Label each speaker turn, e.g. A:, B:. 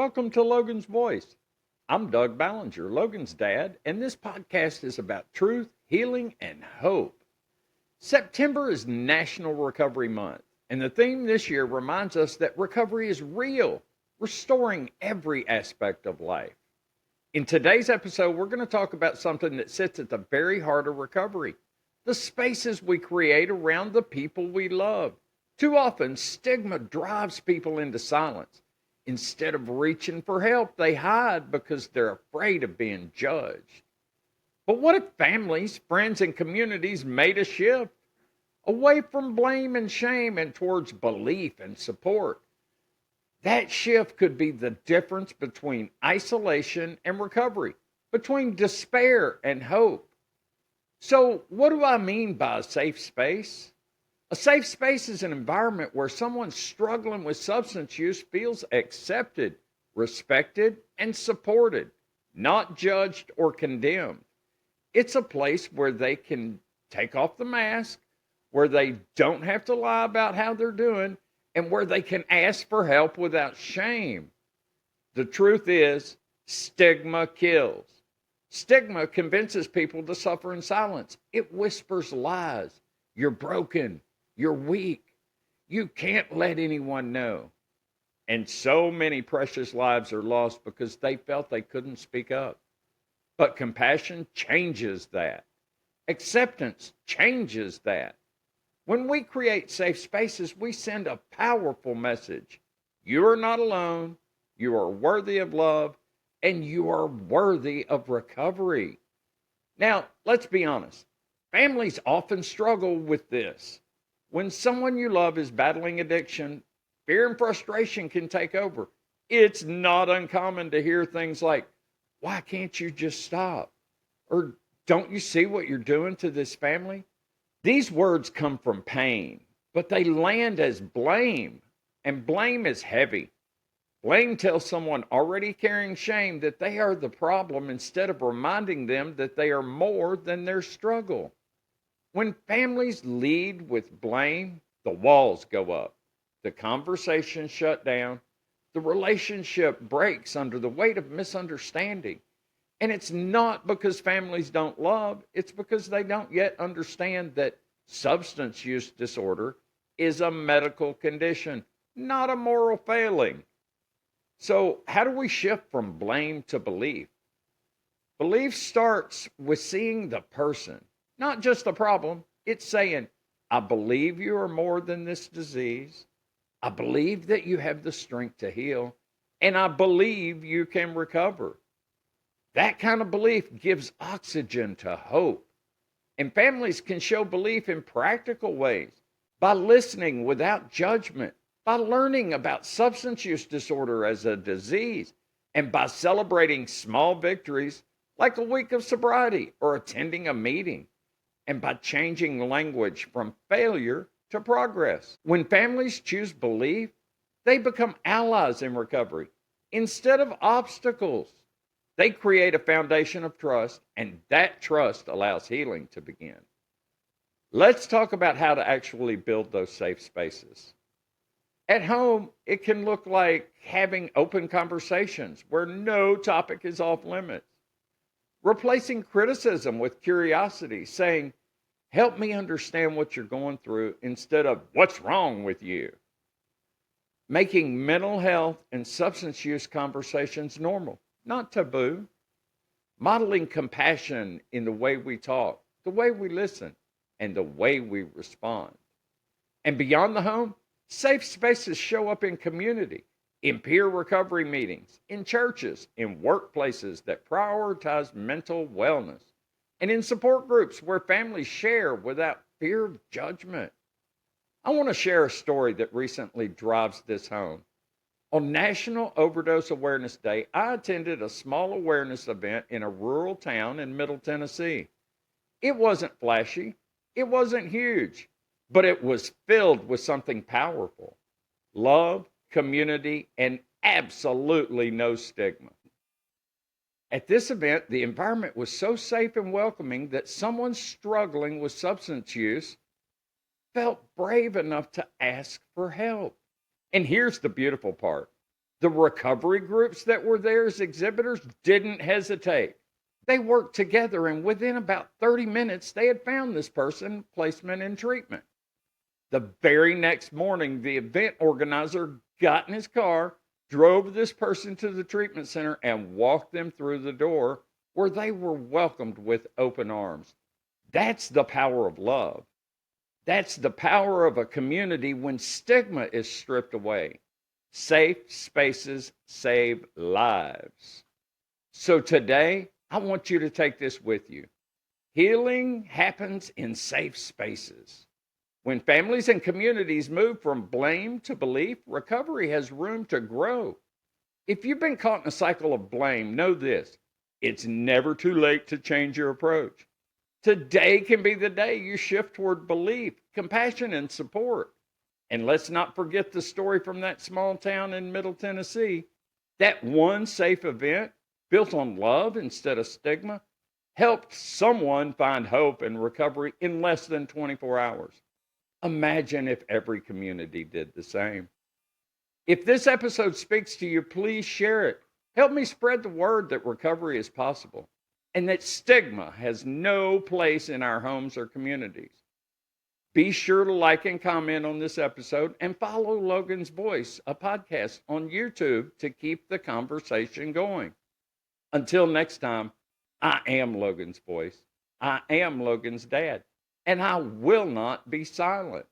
A: welcome to Logan's Voice. I'm Doug Ballinger, Logan's dad, and this podcast is about truth, healing, and hope. September is National Recovery Month, and the theme this year reminds us that recovery is real, restoring every aspect of life. In today's episode, we're going to talk about something that sits at the very heart of recovery: the spaces we create around the people we love. Too often, stigma drives people into silence. Instead of reaching for help, they hide because they're afraid of being judged. But what if families, friends, and communities made a shift away from blame and shame and towards belief and support? That shift could be the difference between isolation and recovery, between despair and hope. So, what do I mean by a safe space? A safe space is an environment where someone struggling with substance use feels accepted, respected, and supported, not judged or condemned. It's a place where they can take off the mask, where they don't have to lie about how they're doing, and where they can ask for help without shame. The truth is, stigma kills. Stigma convinces people to suffer in silence. It whispers lies. You're broken. You're weak. You can't let anyone know. And so many precious lives are lost because they felt they couldn't speak up. But compassion changes that. Acceptance changes that. When we create safe spaces, we send a powerful message. You are not alone. You are worthy of love, and you are worthy of recovery. Now, let's be honest. Families often struggle with this. When someone you love is battling addiction, fear and frustration can take over. It's not uncommon to hear things like, "Why can't you just stop?" Or, "Don't you see what you're doing to this family?" These words come from pain, but they land as blame, and blame is heavy. Blame tells someone already carrying shame that they are the problem instead of reminding them that they are more than their struggle. When families lead with blame, the walls go up, the conversation shut down, the relationship breaks under the weight of misunderstanding. And it's not because families don't love, it's because they don't yet understand that substance use disorder is a medical condition, not a moral failing. So, how do we shift from blame to belief? Belief starts with seeing the person, not just the problem. It's saying, "I believe you are more than this disease. I believe that you have the strength to heal. And I believe you can recover." That kind of belief gives oxygen to hope. And families can show belief in practical ways: by listening without judgment, by learning about substance use disorder as a disease, and by celebrating small victories like a week of sobriety or attending a meeting, and by changing language from failure to progress. When families choose belief, they become allies in recovery instead of obstacles. They create a foundation of trust, and that trust allows healing to begin. Let's talk about how to actually build those safe spaces. At home, it can look like having open conversations where no topic is off limits. Replacing criticism with curiosity, saying, "Help me understand what you're going through," instead of "What's wrong with you?" Making mental health and substance use conversations normal, not taboo. Modeling compassion in the way we talk, the way we listen, and the way we respond. And beyond the home, safe spaces show up in community, in peer recovery meetings, in churches, in workplaces that prioritize mental wellness, and in support groups where families share without fear of judgment. I want to share a story that recently drives this home. On National Overdose Awareness Day, I attended a small awareness event in a rural town in Middle Tennessee. It wasn't flashy, it wasn't huge, but it was filled with something powerful: love, community, and absolutely no stigma. At this event, the environment was so safe and welcoming that someone struggling with substance use felt brave enough to ask for help. And here's the beautiful part: The recovery groups that were there as exhibitors didn't hesitate. They worked together, and within about 30 minutes, they had found this person placement and treatment. The very next morning, the event organizer got in his car, drove this person to the treatment center, and walked them through the door where they were welcomed with open arms. That's the power of love. That's the power of a community when stigma is stripped away. Safe spaces save lives. So today, I want you to take this with you. Healing happens in safe spaces. When families and communities move from blame to belief, recovery has room to grow. If you've been caught in a cycle of blame, know this: it's never too late to change your approach. Today can be the day you shift toward belief, compassion, and support. And let's not forget the story from that small town in Middle Tennessee. That one safe event, built on love instead of stigma, helped someone find hope and recovery in less than 24 hours. Imagine if every community did the same. If this episode speaks to you, please share it. Help me spread the word that recovery is possible and that stigma has no place in our homes or communities. Be sure to like and comment on this episode and follow Logan's Voice, a podcast on YouTube, to keep the conversation going. Until next time, I am Logan's voice. I am Logan's dad, and I will not be silent.